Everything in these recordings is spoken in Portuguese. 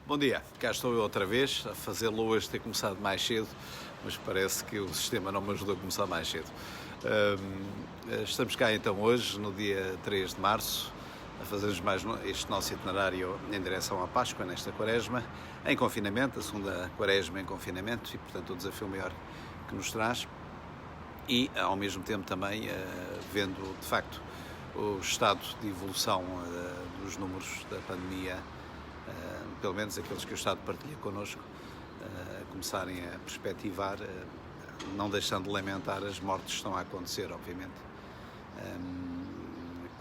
Bom dia, cá estou eu outra vez a fazê-lo hoje, ter começado mais cedo, mas parece que o sistema não me ajudou a começar mais cedo. Estamos cá então hoje, no dia 3 de março, a fazermos mais este nosso itinerário em direção à Páscoa, nesta quaresma, em confinamento, a segunda quaresma em confinamento, e portanto o desafio maior que nos traz, e ao mesmo tempo também vendo de facto o estado de evolução dos números da pandemia, pelo menos aqueles que o Estado partilha connosco, começarem a perspectivar, não deixando de lamentar as mortes que estão a acontecer, obviamente.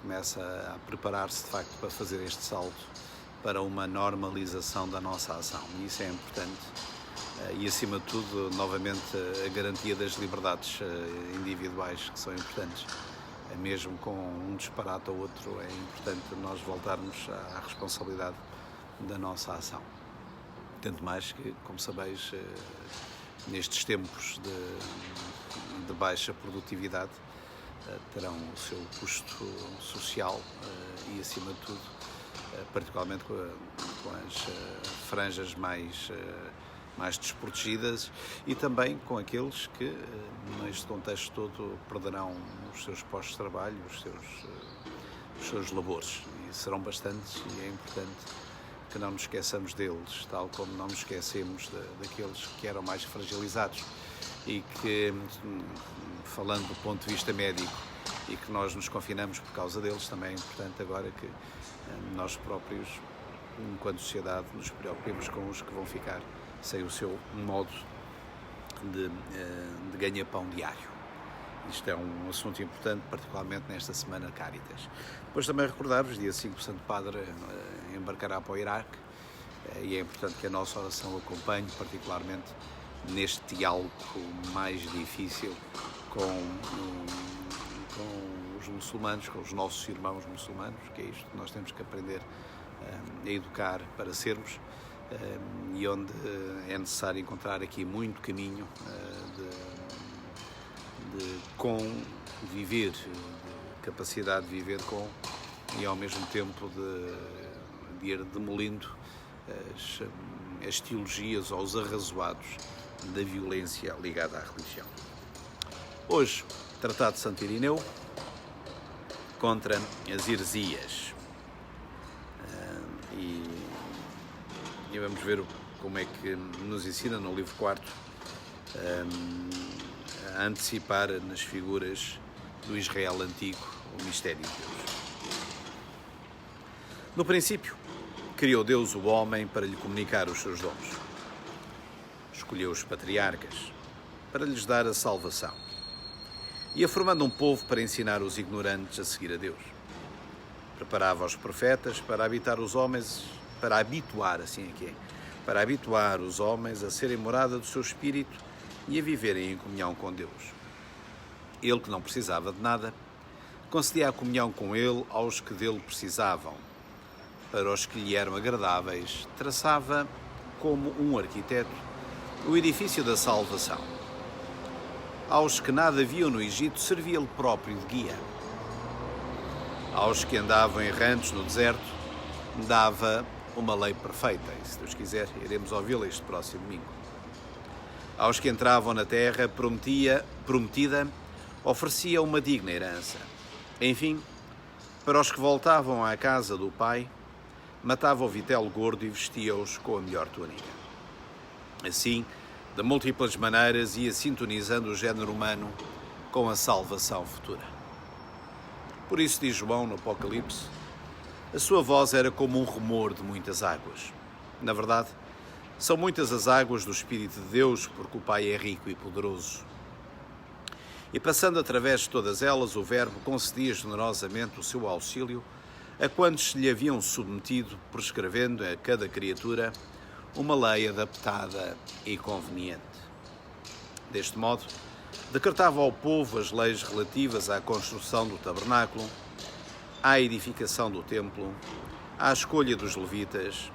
Começa a preparar-se, de facto, para fazer este salto para uma normalização da nossa ação. E isso é importante. E, acima de tudo, novamente, a garantia das liberdades individuais, que são importantes. Mesmo com um disparate ou outro, é importante nós voltarmos à responsabilidade da nossa ação. Tanto mais que, como sabeis, nestes tempos de baixa produtividade, terão o seu custo social e, acima de tudo, particularmente com as franjas mais desprotegidas e também com aqueles que, neste contexto todo, perderão os seus postos de trabalho, os seus labores. E serão bastantes, e é importante que não nos esqueçamos deles, tal como não nos esquecemos daqueles que eram mais fragilizados e que, falando do ponto de vista médico, e que nós nos confinamos por causa deles, também é importante agora que nós próprios, enquanto sociedade, nos preocupemos com os que vão ficar sem o seu modo de ganha-pão diário. Isto é um assunto importante, particularmente nesta semana Cáritas. Depois também recordar-vos, dia 5 o Santo Padre embarcará para o Iraque, e é importante que a nossa oração o acompanhe, particularmente neste diálogo mais difícil com os muçulmanos, com os nossos irmãos muçulmanos, que é isto que nós temos que aprender a educar para sermos, e onde é necessário encontrar aqui muito caminho de conviver, de capacidade de viver com, e ao mesmo tempo de ir demolindo as teologias ou os arrazoados da violência ligada à religião. Hoje, Tratado de Santo Irineu contra as heresias. E vamos ver como é que nos ensina no livro 4 a antecipar nas figuras do Israel antigo o mistério de Deus. No princípio, criou Deus o homem para lhe comunicar os seus dons. Escolheu os patriarcas para lhes dar a salvação. Ia formando um povo para ensinar os ignorantes a seguir a Deus. Preparava os profetas para habituar os homens a serem morada do seu espírito e a viverem em comunhão com Deus. Ele, que não precisava de nada, concedia a comunhão com ele aos que dele precisavam. Para os que lhe eram agradáveis, traçava, como um arquiteto, o edifício da salvação. Aos que nada viam no Egito, servia ele próprio de guia. Aos que andavam errantes no deserto, dava uma lei perfeita. E, se Deus quiser, iremos ouvi-la este próximo domingo. Aos que entravam na terra prometida, oferecia uma digna herança. Enfim, para os que voltavam à casa do Pai, matava o vitelo gordo e vestia-os com a melhor túnica. Assim, de múltiplas maneiras, ia sintonizando o género humano com a salvação futura. Por isso, diz João no Apocalipse, a sua voz era como um rumor de muitas águas. Na verdade, são muitas as águas do Espírito de Deus, porque o Pai é rico e poderoso. E passando através de todas elas, o Verbo concedia generosamente o seu auxílio a quantos se lhe haviam submetido, prescrevendo a cada criatura uma lei adaptada e conveniente. Deste modo, decretava ao povo as leis relativas à construção do tabernáculo, à edificação do templo, à escolha dos levitas,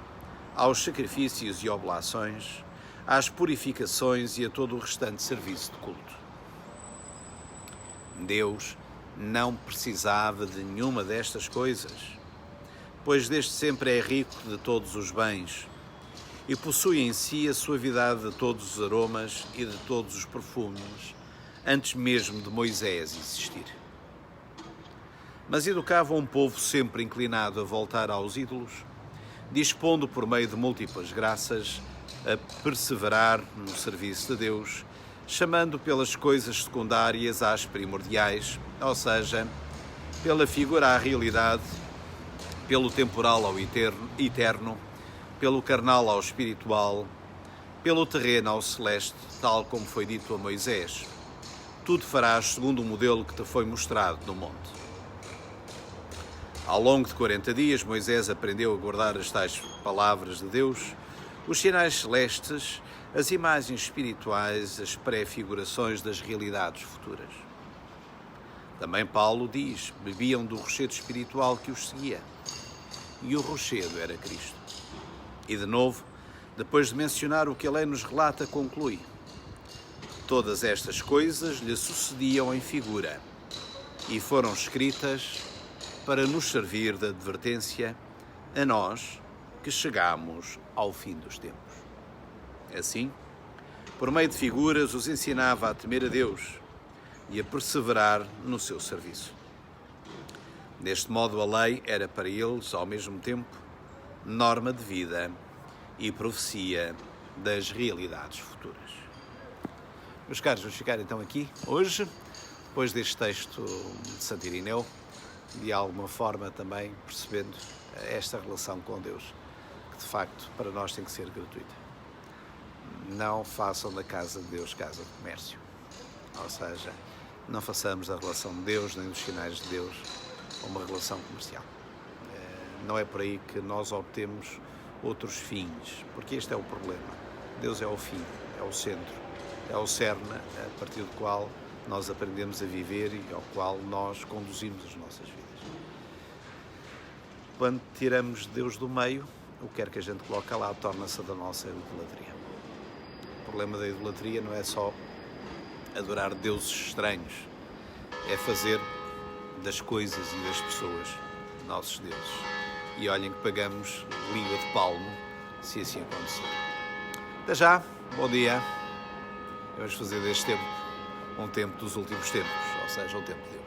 aos sacrifícios e oblações, às purificações e a todo o restante serviço de culto. Deus não precisava de nenhuma destas coisas, pois desde sempre é rico de todos os bens e possui em si a suavidade de todos os aromas e de todos os perfumes, antes mesmo de Moisés existir. Mas educava um povo sempre inclinado a voltar aos ídolos, dispondo por meio de múltiplas graças a perseverar no serviço de Deus, chamando pelas coisas secundárias às primordiais, ou seja, pela figura à realidade, pelo temporal ao eterno, pelo carnal ao espiritual, pelo terreno ao celeste, tal como foi dito a Moisés. Tudo farás segundo o modelo que te foi mostrado no monte. Ao longo de 40 dias, Moisés aprendeu a guardar as tais palavras de Deus, os sinais celestes, as imagens espirituais, as pré-figurações das realidades futuras. Também Paulo diz: bebiam do rochedo espiritual que os seguia. E o rochedo era Cristo. E de novo, depois de mencionar o que a lei nos relata, conclui: todas estas coisas lhe sucediam em figura e foram escritas para nos servir de advertência a nós que chegamos ao fim dos tempos. Assim, por meio de figuras, os ensinava a temer a Deus e a perseverar no seu serviço. Deste modo, a lei era para eles, ao mesmo tempo, norma de vida e profecia das realidades futuras. Meus caros, vamos ficar então aqui hoje, depois deste texto de Santo Irineu, de alguma forma também percebendo esta relação com Deus, que de facto para nós tem que ser gratuita. Não façam da casa de Deus casa de comércio. Ou seja, não façamos da relação de Deus nem dos sinais de Deus uma relação comercial. Não é por aí que nós obtemos outros fins, porque este é o problema. Deus é o fim, é o centro, é o cerne a partir do qual nós aprendemos a viver e ao qual nós conduzimos as nossas vidas. Quando tiramos Deus do meio, o que quer que a gente coloque lá torna-se da nossa idolatria. O problema da idolatria não é só adorar deuses estranhos, é fazer das coisas e das pessoas nossos deuses. E olhem que pagamos língua de palmo se assim acontecer. Até já, bom dia. Vamos fazer deste tempo um tempo dos últimos tempos, ou seja, um tempo de Deus.